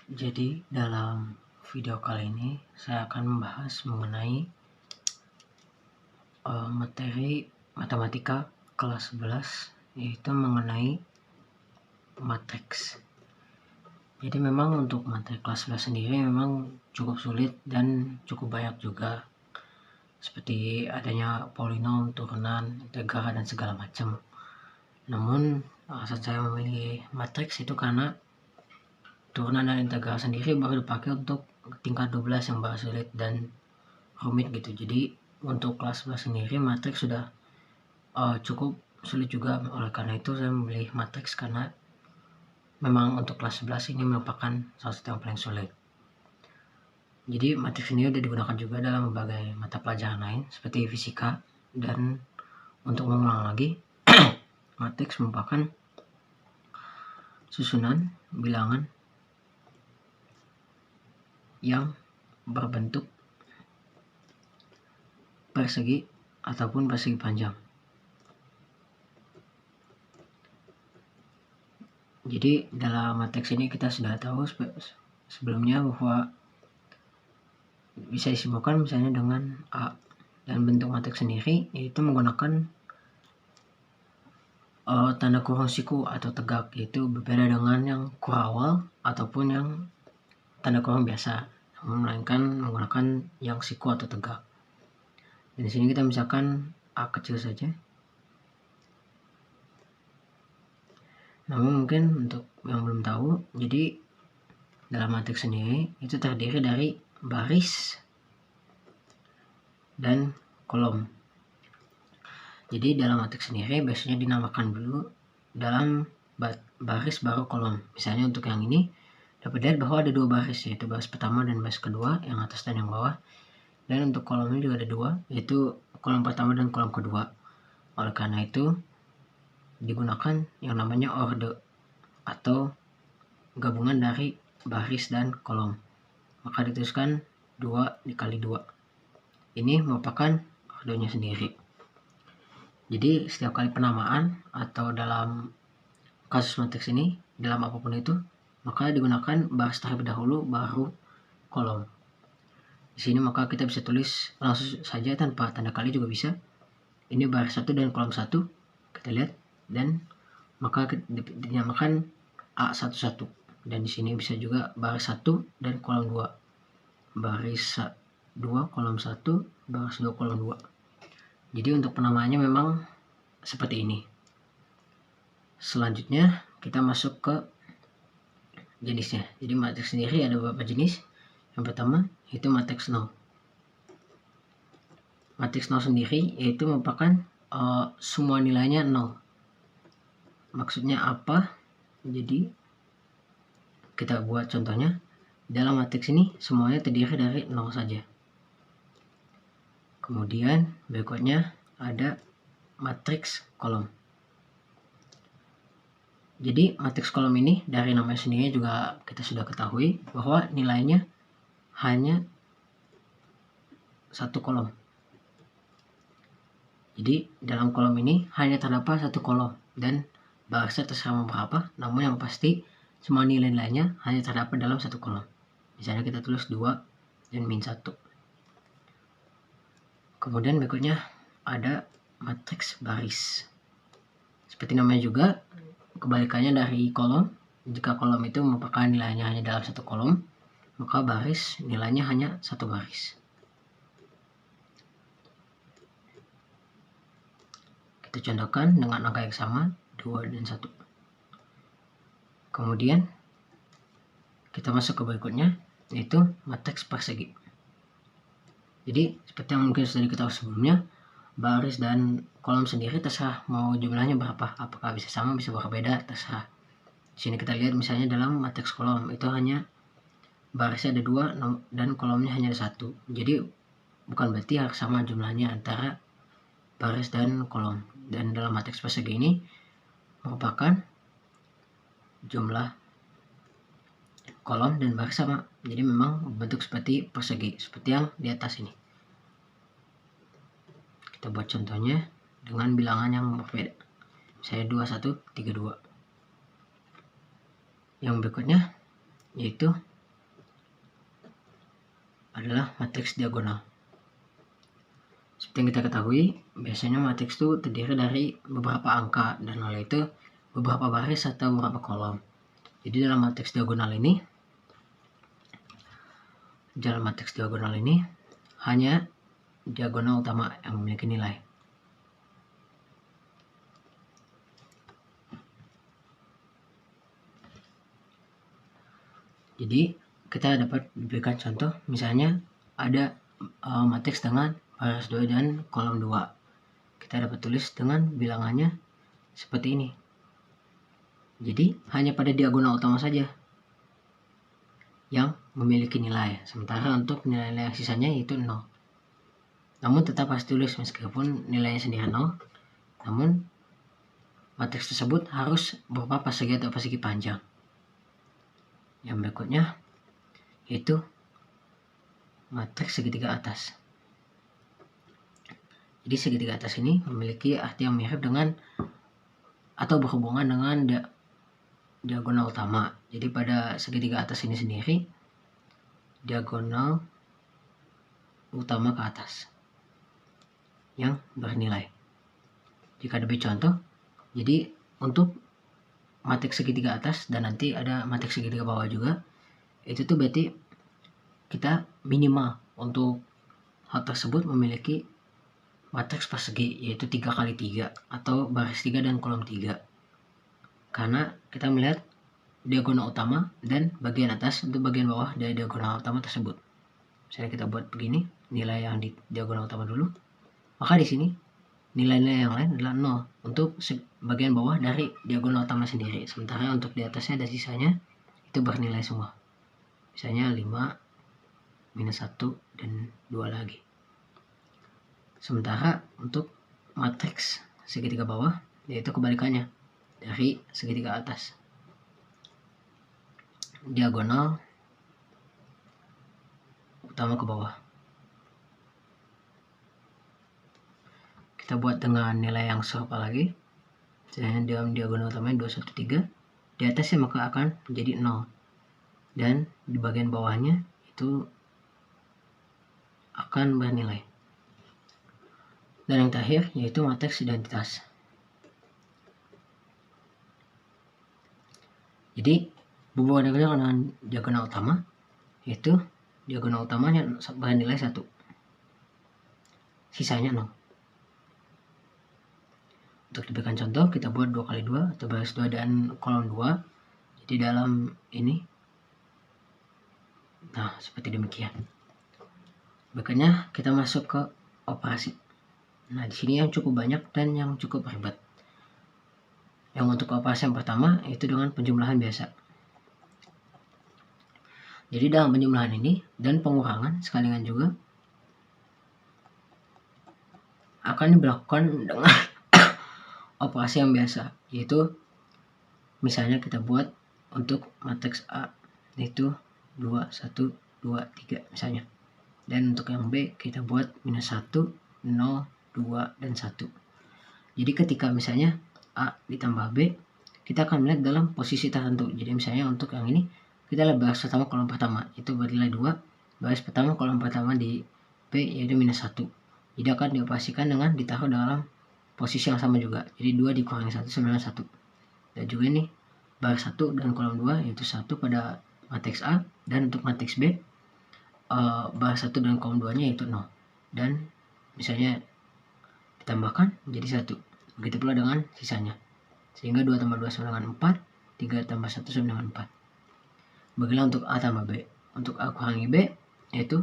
Jadi dalam video kali ini saya akan membahas mengenai materi matematika kelas 11, yaitu mengenai matriks. Jadi memang untuk materi kelas 11 sendiri memang cukup sulit dan cukup banyak juga, seperti adanya polinom, turunan, integral, dan segala macam. Namun alasan saya memilih matriks itu karena turunan dan integral sendiri baru dipakai untuk tingkat 12 yang baru sulit dan rumit gitu. Jadi untuk kelas 11 sendiri matriks sudah cukup sulit juga. Oleh karena itu saya memilih matriks karena memang untuk kelas 11 ini merupakan salah satu yang paling sulit. Jadi matriks ini sudah digunakan juga dalam berbagai mata pelajaran lain seperti fisika. Dan untuk mengulang lagi, matriks merupakan susunan bilangan yang berbentuk persegi ataupun persegi panjang. Jadi dalam matriks ini kita sudah tahu sebelumnya bahwa bisa disimpulkan misalnya dengan A, dan bentuk matriks sendiri yaitu menggunakan tanda kurung siku atau tegak, yaitu berbeda dengan yang kurawal ataupun yang tanda kurung biasa, melainkan menggunakan yang siku atau tegak. Dan di sini kita misalkan A kecil saja. Namun mungkin untuk yang belum tahu, jadi dalam matriks sendiri itu terdiri dari baris dan kolom. Jadi dalam matriks sendiri biasanya dinamakan dulu dalam baris baru kolom. Misalnya untuk yang ini dapat dilihat bahwa ada dua baris, yaitu baris pertama dan baris kedua, yang atas dan yang bawah. Dan untuk kolomnya juga ada dua, yaitu kolom pertama dan kolom kedua. Oleh karena itu digunakan yang namanya orde atau gabungan dari baris dan kolom. Maka dituliskan 2 dikali 2. Ini merupakan ordenya sendiri. Jadi setiap kali penamaan atau dalam kasus matriks ini, dalam apapun itu, maka digunakan baris terlebih dahulu baru kolom. Di sini maka kita bisa tulis langsung saja tanpa tanda kali juga bisa. Ini baris 1 dan kolom 1, kita lihat, dan maka dinamakan A11. Dan di sini bisa juga baris 1 dan kolom 2. Baris 2 kolom 1, baris 2 kolom 2. Jadi untuk penamaannya memang seperti ini. Selanjutnya kita masuk ke jenisnya. Jadi matriks sendiri ada beberapa jenis. Yang pertama yaitu matriks 0. Matriks 0 sendiri yaitu merupakan semua nilainya 0. Maksudnya apa? Jadi kita buat contohnya. Dalam matriks ini semuanya terdiri dari 0 saja. Kemudian berikutnya ada matriks kolom. Jadi matriks kolom ini dari namanya sendiri juga kita sudah ketahui bahwa nilainya hanya satu kolom. Jadi dalam kolom ini hanya terdapat satu kolom dan barisnya terserah mau berapa, namun yang pasti semua nilai-nilainya hanya terdapat dalam satu kolom. Misalnya kita tulis 2 dan min 1. Kemudian berikutnya ada matriks baris. Seperti namanya juga, kebalikannya dari kolom. Jika kolom itu merupakan nilainya hanya dalam satu kolom, maka baris nilainya hanya satu baris. Kita contohkan dengan angka yang sama, 2 dan 1. Kemudian kita masuk ke berikutnya, yaitu matriks persegi. Jadi seperti yang mungkin sudah diketahui sebelumnya, baris dan kolom sendiri terserah mau jumlahnya berapa, apakah bisa sama bisa berbeda, terserah. Di sini kita lihat misalnya dalam matriks kolom itu hanya barisnya ada 2 dan kolomnya hanya ada 1. Jadi bukan berarti harus sama jumlahnya antara baris dan kolom. Dan dalam matriks persegi ini merupakan jumlah kolom dan baris sama. Jadi memang bentuk seperti persegi, seperti yang di atas ini. Kita buat contohnya dengan bilangan yang berbeda. Misalnya 2, 1, 3, 2. Yang berikutnya yaitu adalah matriks diagonal. Seperti yang kita ketahui, biasanya matriks itu terdiri dari beberapa angka, dan oleh itu beberapa baris atau beberapa kolom. Jadi dalam matriks diagonal ini hanya diagonal utama yang memiliki nilai. Jadi kita dapat diberikan contoh, misalnya ada matriks dengan baris 2 dan kolom 2. Kita dapat tulis dengan bilangannya seperti ini. Jadi hanya pada diagonal utama saja yang memiliki nilai, sementara untuk nilai-nilai sisanya itu 0. Namun tetap harus tulis meskipun nilainya sendiri 0, namun matriks tersebut harus berupa persegi atau persegi panjang. Yang berikutnya yaitu matriks segitiga atas. Jadi segitiga atas ini memiliki arti yang mirip dengan atau berhubungan dengan diagonal utama. Jadi pada segitiga atas ini sendiri, diagonal utama ke atas yang bernilai. Jika lebih contoh, jadi untuk matriks segitiga atas dan nanti ada matriks segitiga bawah juga, itu tuh berarti kita minimal untuk hal tersebut memiliki matriks persegi, yaitu 3 kali 3 atau baris 3 dan kolom 3. Karena kita melihat diagonal utama dan bagian atas untuk bagian bawah dari diagonal utama tersebut. Misalnya kita buat begini, nilai yang di diagonal utama dulu, maka di sini nilai-nilai yang lain adalah 0 untuk bagian bawah dari diagonal utama sendiri. Sementara untuk di atasnya dan sisanya itu bernilai semua. Misalnya 5, minus 1, dan 2 lagi. Sementara untuk matriks segitiga bawah, yaitu kebalikannya dari segitiga atas. Diagonal utama ke bawah. Kita buat dengan nilai yang serupa lagi. Misalnya dalam diagonal utamanya 213, di atasnya maka akan menjadi 0. Dan di bagian bawahnya itu akan bernilai. Dan yang terakhir yaitu matriks identitas. Jadi hubungan dengan diagonal utama, yaitu diagonal utamanya bernilai 1, sisanya 0. Untuk diberikan contoh, kita buat 2 kali 2 atau baris 2 dan kolom 2. Jadi dalam ini, nah seperti demikian. Berikutnya kita masuk ke operasi. Nah di sini yang cukup banyak dan yang cukup ribet. Yang untuk operasi yang pertama itu dengan penjumlahan biasa. Jadi dalam penjumlahan ini dan pengurangan sekalian juga akan dilakukan dengan operasi yang biasa, yaitu misalnya kita buat untuk matriks A yaitu 2, 1, 2, 3 misalnya. Dan untuk yang B kita buat minus 1, 0, 2, dan 1. Jadi ketika misalnya A ditambah B, kita akan melihat dalam posisi tertentu. Jadi misalnya untuk yang ini, kita lihat baris pertama kolom pertama, itu bernilai 2, baris pertama kolom pertama di B yaitu minus 1. Jadi akan dioperasikan dengan ditaruh dalam posisi yang sama juga. Jadi 2 dikurangi 1 sama dengan 1. Dan juga ini baris 1 dan kolom 2 yaitu 1 pada matriks A, dan untuk matriks B baris 1 dan kolom 2 nya yaitu 0. Dan misalnya ditambahkan menjadi 1. Begitu pula dengan sisanya. Sehingga 2 tambah 2 sama dengan 4, 3 tambah 1 sama dengan 4. Bagilah untuk A tambah B. Untuk A kurangi B yaitu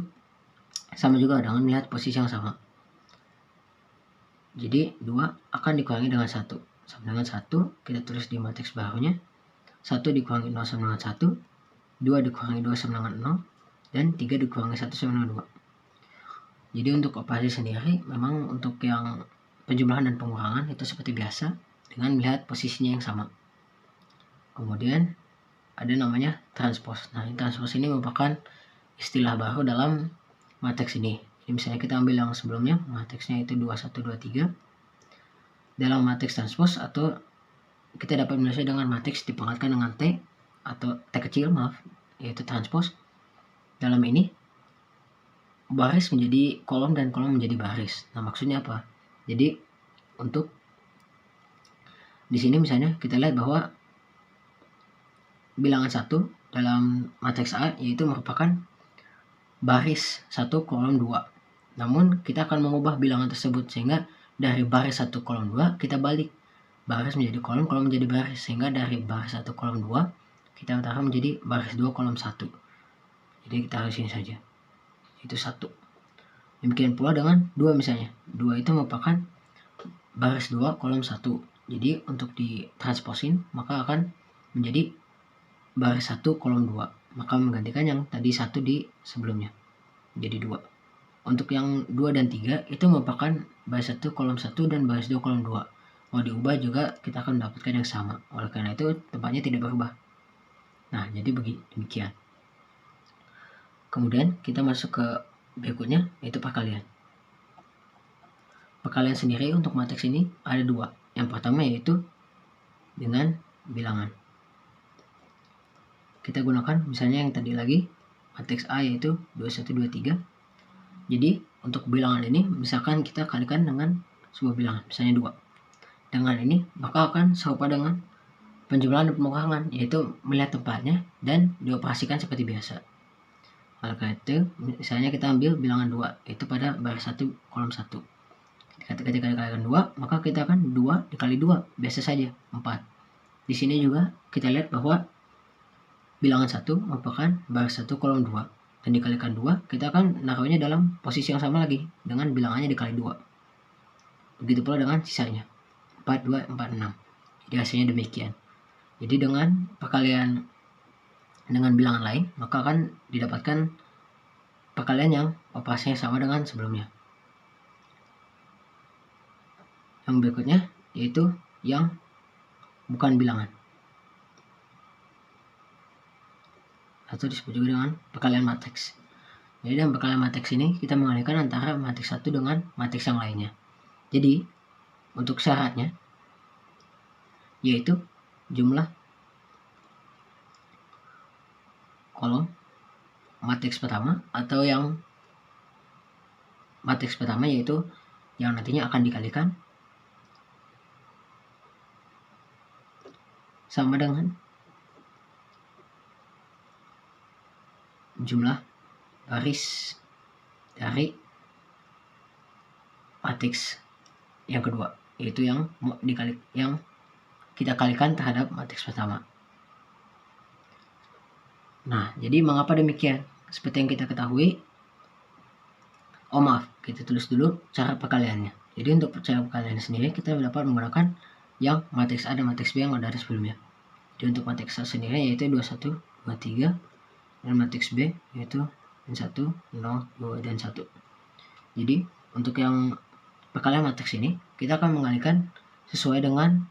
sama juga dengan melihat posisi yang sama. Jadi 2 akan dikurangi dengan 1. Sama dengan 1, kita tulis di matriks barunya. 1 dikurangi 0 sama dengan 1, 2 dikurangi 2 sama dengan 0, dan 3 dikurangi 1 sama dengan 2. Jadi untuk operasi sendiri, memang untuk yang penjumlahan dan pengurangan itu seperti biasa dengan melihat posisinya yang sama. Kemudian ada namanya transpose. Nah, transpose ini merupakan istilah baru dalam matriks ini. Jadi misalnya kita ambil yang sebelumnya, matriksnya itu 2, 1, 2, 3. Dalam matriks transpose atau kita dapat menulisnya dengan matriks dipangkatkan dengan T atau T kecil, yaitu transpose. Dalam ini baris menjadi kolom dan kolom menjadi baris. Nah, maksudnya apa? Jadi untuk di sini misalnya kita lihat bahwa bilangan 1 dalam matriks A yaitu merupakan baris 1 kolom 2. Namun kita akan mengubah bilangan tersebut sehingga dari baris 1 kolom 2 kita balik baris menjadi kolom, kolom menjadi baris, sehingga dari baris 1 kolom 2 kita taruh menjadi baris 2 kolom 1. Jadi kita taruh sini saja. Itu 1. Demikian pula dengan 2 misalnya. 2 itu merupakan baris 2 kolom 1. Jadi untuk ditransposin maka akan menjadi baris 1 kolom 2. Maka menggantikan yang tadi 1 di sebelumnya. Jadi 2. Untuk yang 2 dan 3 itu merupakan baris 1 kolom 1 dan baris 2 kolom 2. Mau diubah juga kita akan mendapatkan yang sama. Oleh karena itu tempatnya tidak berubah. Nah, jadi demikian. Kemudian kita masuk ke berikutnya, yaitu perkalian. Perkalian sendiri untuk matriks ini ada 2. Yang pertama yaitu dengan bilangan. Kita gunakan misalnya yang tadi lagi, matriks A yaitu 21, 23. Jadi untuk bilangan ini misalkan kita kalikan dengan sebuah bilangan, misalnya 2. Dengan ini maka akan serupa dengan penjumlahan dan pengurangan, yaitu melihat tempatnya dan dioperasikan seperti biasa. Oleh karena itu misalnya kita ambil bilangan 2 itu pada baris 1 kolom 1. Ketika dikalikan 2 maka kita akan 2 dikali 2 biasa saja 4. Di sini juga kita lihat bahwa bilangan 1 merupakan baris 1 kolom 2 dan dikalikan 2 kita akan naruhnya dalam posisi yang sama lagi dengan bilangannya dikali 2. Begitu pula dengan sisanya 4, 2, 4, 6. Jadi hasilnya demikian. Jadi dengan perkalian dengan bilangan lain maka akan didapatkan perkalian yang operasinya sama dengan sebelumnya. Yang berikutnya yaitu yang bukan bilangan, atau disebut juga dengan perkalian matriks. Jadi dalam perkalian matriks ini kita mengalihkan antara matriks 1 dengan matriks yang lainnya. Jadi untuk syaratnya yaitu jumlah kolom matriks pertama atau yang matriks pertama yaitu yang nantinya akan dikalikan sama dengan jumlah baris dari matriks yang kedua, yaitu yang kita kalikan terhadap matriks pertama. Nah, jadi mengapa demikian? Seperti yang kita ketahui, kita tulis dulu cara perkaliannya. Jadi untuk cara perkalian sendiri kita dapat menggunakan yang matriks A dan matriks B yang ada sebelumnya. Jadi untuk matriks A sendiri yaitu 21, 23 dan matriks B yaitu 1, 0, 2 dan 1. Jadi untuk yang perkalian matriks ini kita akan mengalihkan sesuai dengan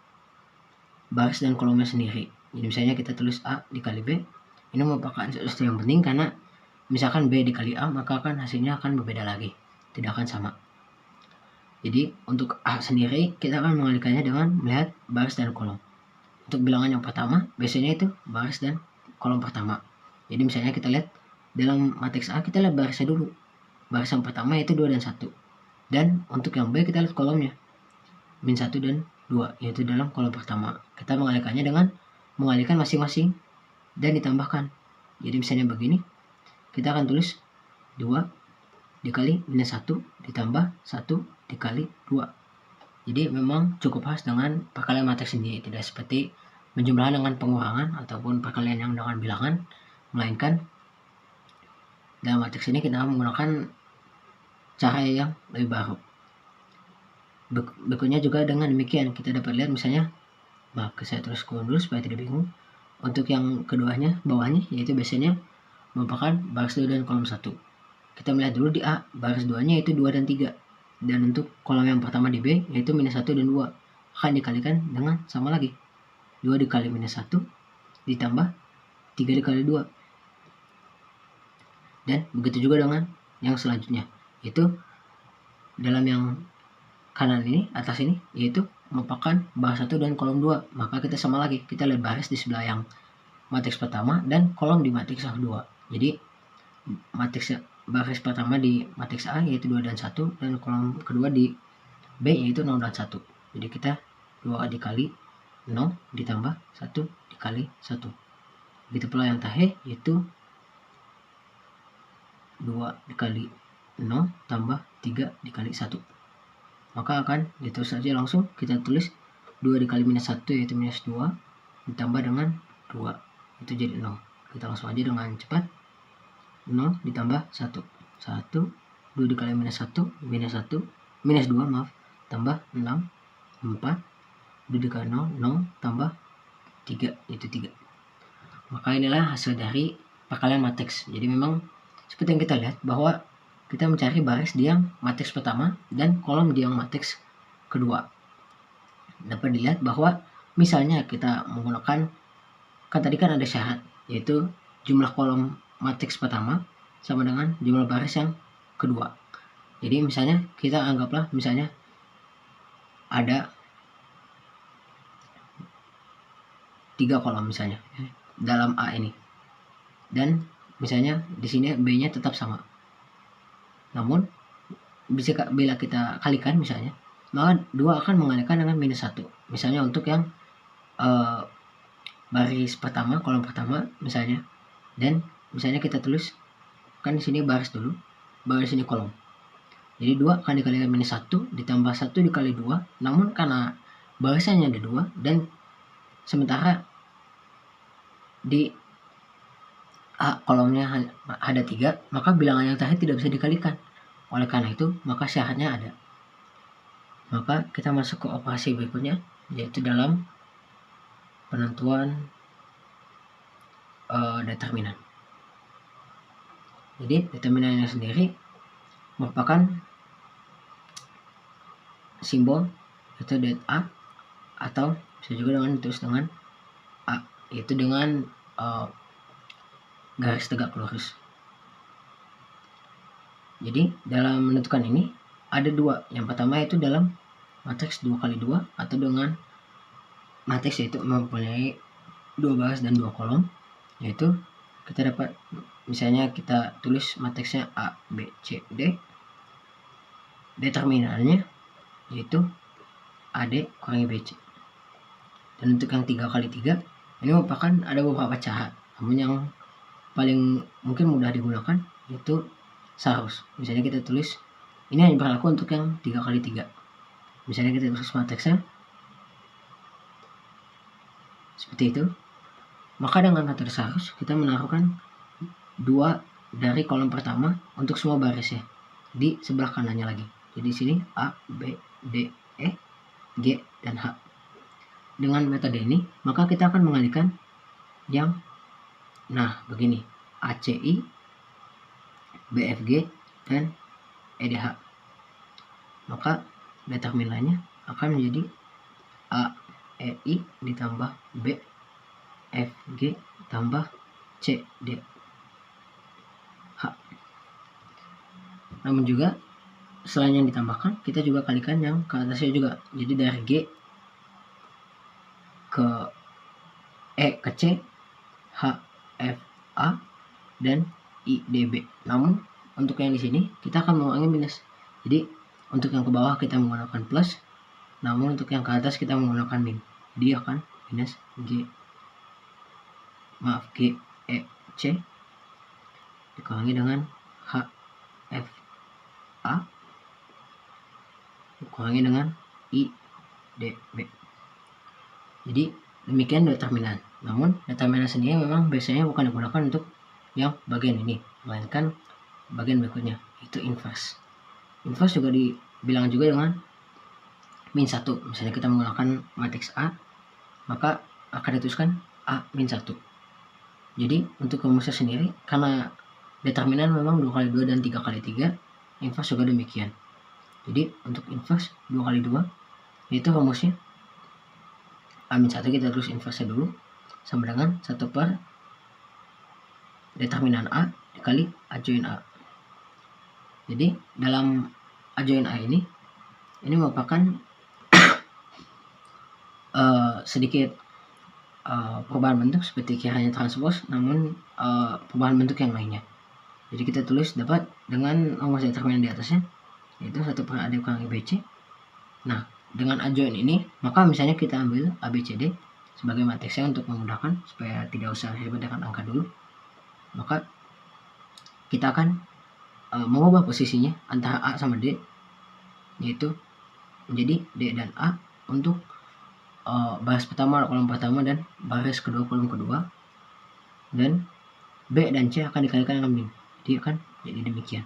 baris dan kolomnya sendiri. Jadi misalnya kita tulis A dikali B, ini merupakan sesuatu yang penting karena misalkan B dikali A maka akan hasilnya akan berbeda lagi, tidak akan sama. Jadi untuk A sendiri kita akan mengalihkannya dengan melihat baris dan kolom. Untuk bilangan yang pertama biasanya itu baris dan kolom pertama. Jadi misalnya kita lihat dalam matriks A kita lihat barisnya dulu. Baris yang pertama yaitu 2 dan 1. Dan untuk yang B kita lihat kolomnya min 1 dan 2 yaitu dalam kolom pertama. Kita mengalihkannya dengan mengalihkan masing-masing dan ditambahkan. Jadi misalnya begini, kita akan tulis 2 dikali minus 1 ditambah 1 dikali 2. Jadi memang cukup khas dengan perkalian matriks ini, tidak seperti penjumlahan dengan pengurangan ataupun perkalian yang dengan bilangan, melainkan dalam matriks ini kita menggunakan cara yang lebih baru. Berikutnya juga dengan demikian kita dapat lihat misalnya, saya terus kurung dulu supaya tidak bingung. Untuk yang keduanya bawahnya yaitu biasanya merupakan baris 2 dan kolom 1. Kita melihat dulu di A, baris 2 nya yaitu 2 dan 3. Dan untuk kolom yang pertama di B yaitu minus 1 dan 2 akan dikalikan dengan sama lagi 2 dikali minus 1 ditambah 3 dikali 2. Dan begitu juga dengan yang selanjutnya, yaitu dalam yang kanan ini, atas ini, yaitu merupakan baris 1 dan kolom 2. Maka kita sama lagi, kita lihat baris di sebelah yang matriks pertama dan kolom di matriks yang kedua. Jadi matriks baris pertama di matriks A yaitu 2 dan 1, dan kolom kedua di B yaitu 0 dan 1. Jadi kita 2 dikali 0 ditambah 1 dikali 1. Begitu pula yang terakhir yaitu 2 dikali 0 tambah 3 dikali 1. Maka akan ditulis saja langsung, kita tulis 2 dikali minus 1 yaitu minus 2 ditambah dengan 2 itu jadi 0. Kita langsung aja dengan cepat, 0 ditambah 1, 2 dikali minus 1 minus 2 maaf, tambah 6, 4, 2 dikali 0 tambah 3 itu 3. Maka inilah hasil dari perkalian matriks. Jadi memang seperti yang kita lihat bahwa kita mencari baris di yang matriks pertama dan kolom di yang matriks kedua. Dapat dilihat bahwa misalnya kita menggunakan, kan tadi kan ada syarat yaitu jumlah kolom matriks pertama sama dengan jumlah baris yang kedua. Jadi misalnya kita anggaplah misalnya ada 3 kolom misalnya dalam A ini, dan misalnya di sini B-nya tetap sama. Namun bila kita kalikan misalnya, maka 2 akan mengalikan dengan minus 1. Misalnya untuk yang baris pertama, kolom pertama misalnya, dan misalnya kita tulis kan di sini baris dulu, baris ini kolom. Jadi 2 akan dikalikan minus 1 ditambah 1 dikali 2. Namun karena barisnya ada 2 dan sementara di A kolomnya ada 3, maka bilangan yang terakhir tidak bisa dikalikan. Oleh karena itu, maka syaratnya ada. Maka kita masuk ke operasi berikutnya, yaitu dalam penentuan determinan. Jadi determinannya sendiri merupakan simbol yaitu det A, atau bisa juga dengan ditulis dengan A, yaitu dengan garis tegak lurus. Jadi dalam menentukan ini ada 2. Yang pertama itu dalam matriks 2 kali 2 atau dengan matriks yaitu mempunyai 2 baris dan 2 kolom, yaitu kita dapat misalnya kita tulis matriksnya A, B, C, D. Determinannya yaitu AD kurangi BC. Dan untuk yang 3 kali 3 ini merupakan ada beberapa cara, namun yang paling mungkin mudah digunakan yaitu sarus. Misalnya kita tulis, ini hanya berlaku untuk yang 3 kali 3. Misalnya kita tulis matriksnya seperti itu, maka dengan metode sarus kita menaruhkan 2 dari kolom pertama untuk semua barisnya di sebelah kanannya lagi. Jadi di sini A, B, D, E, G, dan H. Dengan metode ini maka kita akan mengalihkan yang begini, ACI, BFG, dan EDH. Maka determinannya akan menjadi AEI ditambah BFG tambah CDH. Namun juga selain yang ditambahkan, kita juga kalikan yang ke atasnya juga. Jadi dari G ke E ke C, H, F, A, dan I, D, B. Namun untuk yang di sini kita akan mengurangi minus. Jadi untuk yang ke bawah kita menggunakan plus, namun untuk yang ke atas kita menggunakan min. Jadi akan minus G, E, C dikurangi dengan H, F, A dikurangi dengan I, D, B. Jadi demikian determinan. Namun determinan sendiri memang biasanya bukan digunakan untuk yang bagian ini, melainkan bagian berikutnya, itu inverse. Inverse juga dibilang juga dengan min 1. Misalnya kita menggunakan matriks A, maka akan dituliskan A min 1. Jadi untuk rumusnya sendiri, karena determinan memang 2 kali 2 dan 3 kali 3, inverse juga demikian. Jadi untuk inverse 2 kali 2 yaitu rumusnya A-1 kita tulis inverse dulu, sama dengan 1 per determinan A dikali A join A. Jadi dalam A join A ini merupakan sedikit perubahan bentuk seperti kiranya transpose, namun perubahan bentuk yang lainnya. Jadi kita tulis dapat dengan rumus determinan di atasnya, yaitu 1 per A dikurangi BC. Nah, dengan adjoint ini, maka misalnya kita ambil ABCD sebagai matriksnya untuk memudahkan, supaya tidak usah ribet dengan angka dulu. Maka kita akan mengubah posisinya antara A sama D, yaitu menjadi D dan A untuk baris pertama kolom pertama dan baris kedua kolom kedua, dan B dan C akan dikalikan dengan min. Jadi akan jadi demikian.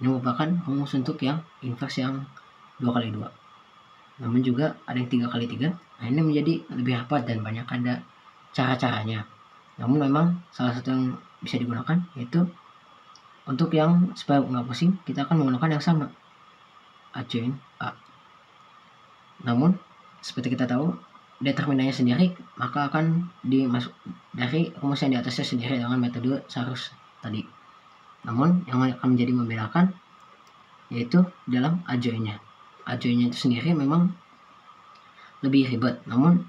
Ini merupakan rumus untuk yang invers yang 2 kali 2. Namun juga ada yang 3 kali 3. Nah, ini menjadi lebih rapat dan banyak ada cara-caranya. Namun memang salah satu yang bisa digunakan yaitu untuk yang supaya nggak pusing, kita akan menggunakan yang sama, adjoint A. Namun seperti kita tahu determinannya sendiri, maka akan dimasuk dari rumus yang di atasnya sendiri dengan metode Sarus tadi. Namun yang akan menjadi membedakan yaitu dalam adjointnya. Adjointnya itu sendiri memang lebih ribet. Namun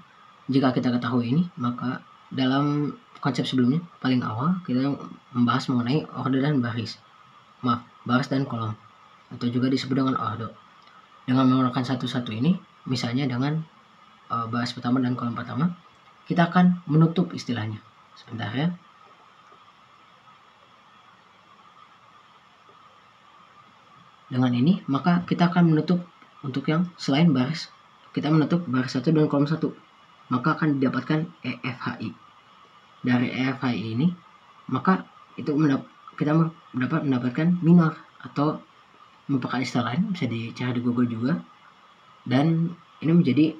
jika kita ketahui ini, maka dalam konsep sebelumnya paling awal kita membahas mengenai order dan baris. Baris dan kolom, atau juga disebut dengan order. Dengan menggunakan satu-satu ini, misalnya dengan baris pertama dan kolom pertama, kita akan menutup istilahnya. Sebentar ya. Dengan ini, maka kita akan menutup untuk yang selain baris, kita menutup baris 1 dan kolom 1. Maka akan didapatkan EFHI. Dari EFHI ini, maka itu kita dapat mendapatkan minor, atau merupakan istilah lain, bisa dicari di Google juga. Dan ini menjadi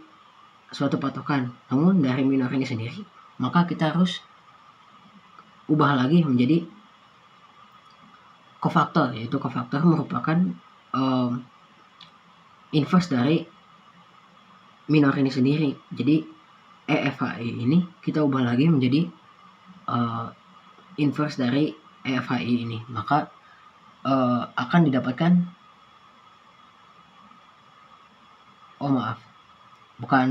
suatu patokan. Namun dari minor ini sendiri, maka kita harus ubah lagi menjadi kofaktor, yaitu kofaktor merupakan inverse dari minor ini sendiri. Jadi EFHI ini kita ubah lagi menjadi inverse dari EFHI ini, maka akan didapatkan bukan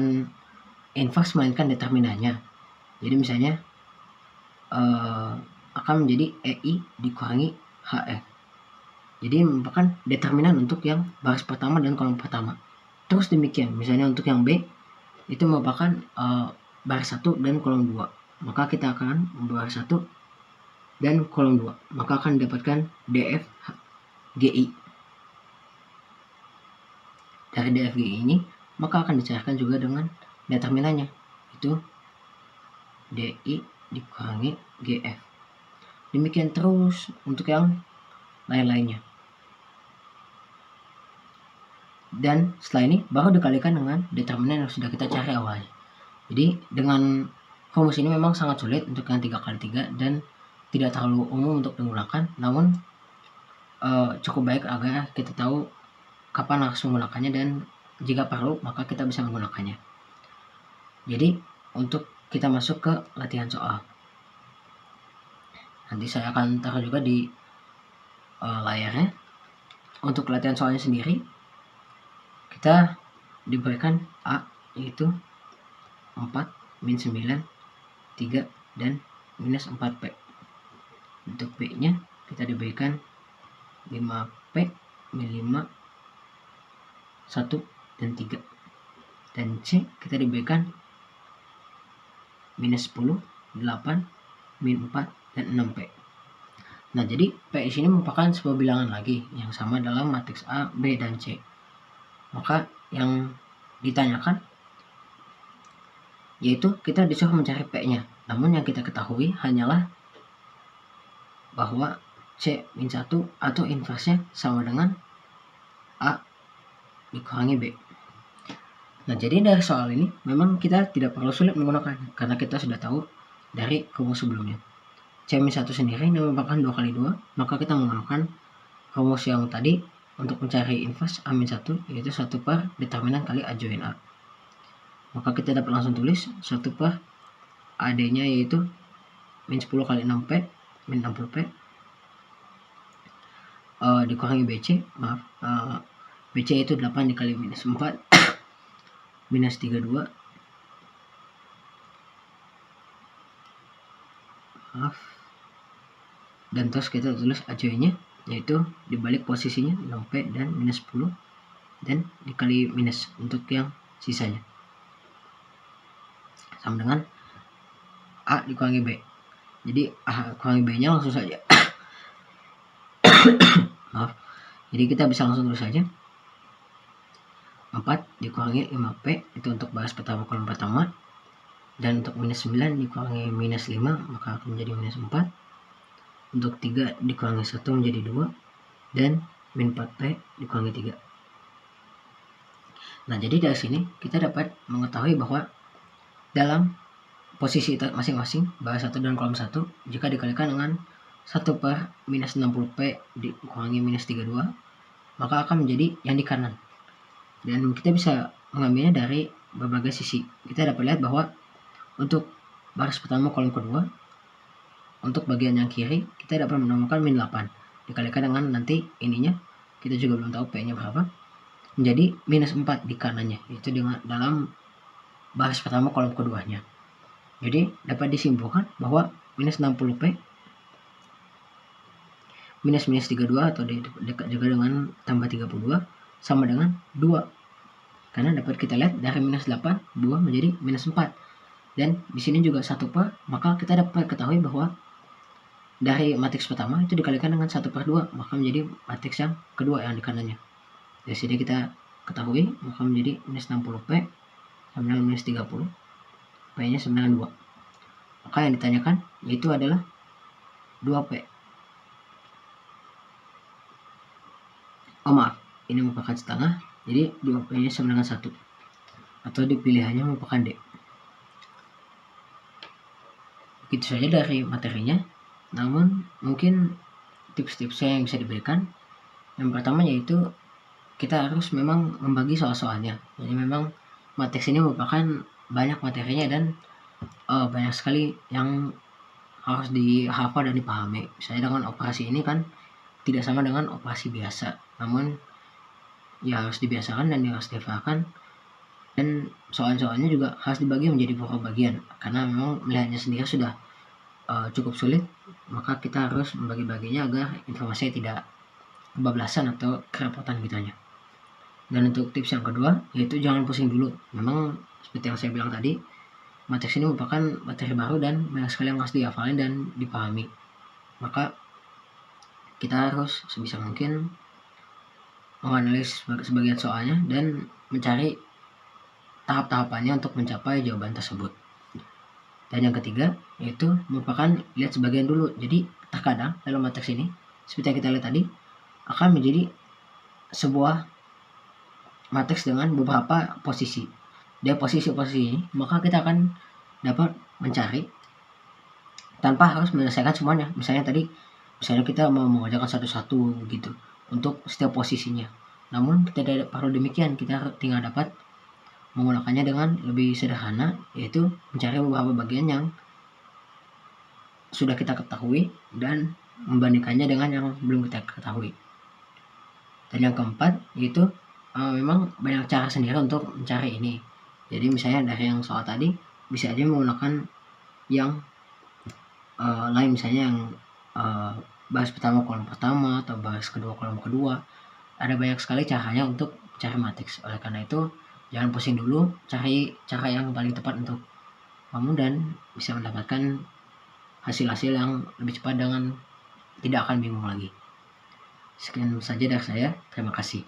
inverse melainkan determinannya. Jadi misalnya akan menjadi EI dikurangi HF. Jadi merupakan determinan untuk yang baris pertama dan kolom pertama. Terus demikian, misalnya untuk yang B itu merupakan baris 1 dan kolom 2. Maka kita akan baris 1 dan kolom 2. Maka akan didapatkan DF GI. Dari DF GI ini, maka akan dicarikan juga dengan determinannya, itu DI dikurangi GF. Demikian terus untuk yang lain-lainnya. Dan setelah ini baru dikalikan dengan determinan yang sudah kita cari awalnya. Jadi dengan rumus ini memang sangat sulit untuk yang 3 kali 3 dan tidak terlalu umum untuk digunakan. Namun cukup baik agar kita tahu kapan harus menggunakannya, dan jika perlu maka kita bisa menggunakannya. Jadi untuk kita masuk ke latihan soal. Nanti saya akan taruh juga di layarnya. Untuk latihan soalnya sendiri, kita diberikan A, yaitu 4, min 9, 3, dan minus 4P. Untuk B nya kita diberikan 5P, min 5, 1, dan 3. Dan C kita diberikan minus 10, 8, min 4, dan 6P. Nah, jadi P di sini merupakan sebuah bilangan lagi yang sama dalam matriks A, B, dan C. Maka yang ditanyakan yaitu kita disuruh mencari P-nya. Namun yang kita ketahui hanyalah bahwa C min 1 atau inversnya sama dengan A dikurangi B. Nah, jadi dari soal ini memang kita tidak perlu sulit menggunakannya, karena kita sudah tahu dari rumus sebelumnya. C min 1 sendiri ini merupakan 2 kali 2, maka kita menggunakan rumus yang tadi untuk mencari inverse A min 1, yaitu 1 per determinan kali adjoint A. Maka kita dapat langsung tulis 1 per AD nya yaitu min 10 kali 6P, min 60P, dikurangi BC, BC itu 8 dikali minus 4, minus 32, dan terus kita tulis ACW-nya, yaitu dibalik posisinya 6P dan minus 10 dan dikali minus untuk yang sisanya, sama dengan A dikurangi B. Jadi A kurangi B nya langsung saja maaf, jadi kita bisa langsung tulis saja 4 dikurangi 5P itu untuk baris pertama kolom pertama, dan untuk minus 9 dikurangi minus 5 maka akan menjadi minus 4, untuk 3 dikurangi 1 menjadi 2, dan min 4P dikurangi 3. Nah, jadi dari sini kita dapat mengetahui bahwa dalam posisi masing-masing baris 1 dan kolom 1 jika dikalikan dengan 1 per minus 60P dikurangi minus 32 maka akan menjadi yang di kanan, dan kita bisa mengambilnya dari berbagai sisi. Kita dapat lihat bahwa untuk baris pertama kolom kedua, untuk bagian yang kiri kita dapat menemukan min 8 dikalikan dengan nanti ininya, kita juga belum tahu P nya berapa, menjadi minus 4 di kanannya, itu dengan dalam baris pertama kolom keduanya. Jadi dapat disimpulkan bahwa minus 60P minus 32 atau dekat juga dengan tambah 32 sama dengan 2, karena dapat kita lihat dari minus 8 2 menjadi minus 4, dan di sini juga 1 per, maka kita dapat ketahui bahwa dari matriks pertama itu dikalikan dengan 1 per 2 maka menjadi matriks yang kedua yang di kanannya. Dari sini kita ketahui maka menjadi minus 60P sama dengan minus 30, P nya sama dengan 2, maka yang ditanyakan yaitu adalah 2P. Oh maaf, ini merupakan setengah, jadi 2P nya sama dengan 1, atau dipilihannya merupakan D. Begitu saja dari materinya, namun mungkin tips-tipsnya yang bisa diberikan, yang pertama yaitu kita harus memang membagi soal-soalnya. Jadi memang matriks ini merupakan banyak materinya dan banyak sekali yang harus dihafal dan dipahami. Misalnya dengan operasi ini kan tidak sama dengan operasi biasa, namun ya harus dibiasakan dan harus dihafalkan, dan soal-soalnya juga harus dibagi menjadi beberapa bagian karena memang melihatnya sendiri sudah cukup sulit, maka kita harus membagi-baginya agar informasinya tidak kebablasan atau kerepotan kitanya. Dan untuk tips yang kedua yaitu jangan pusing dulu. Memang seperti yang saya bilang tadi, matriks ini merupakan materi baru dan banyak sekali yang harus dihafalin dan dipahami, maka kita harus sebisa mungkin menganalisis sebagian soalnya dan mencari tahap-tahapannya untuk mencapai jawaban tersebut. Dan yang ketiga yaitu merupakan lihat sebagian dulu. Jadi terkadang dalam matriks ini seperti yang kita lihat tadi akan menjadi sebuah matriks dengan beberapa posisi. Dari posisi-posisi ini maka kita akan dapat mencari tanpa harus menyelesaikan semuanya. Misalnya kita mau mengerjakan satu-satu gitu untuk setiap posisinya. Namun tidak perlu demikian, kita tinggal dapat menggunakannya dengan lebih sederhana, yaitu mencari beberapa bagian yang sudah kita ketahui dan membandingkannya dengan yang belum kita ketahui. Dan yang keempat yaitu memang banyak cara sendiri untuk mencari ini. Jadi misalnya dari yang soal tadi bisa aja menggunakan yang lain, misalnya yang baris pertama kolom pertama atau baris kedua kolom kedua. Ada banyak sekali caranya untuk mencari matriks. Oleh karena itu jangan pusing dulu, cari cara yang paling tepat untuk kamu dan bisa mendapatkan hasil-hasil yang lebih cepat dengan tidak akan bingung lagi. Sekian saja dari saya, terima kasih.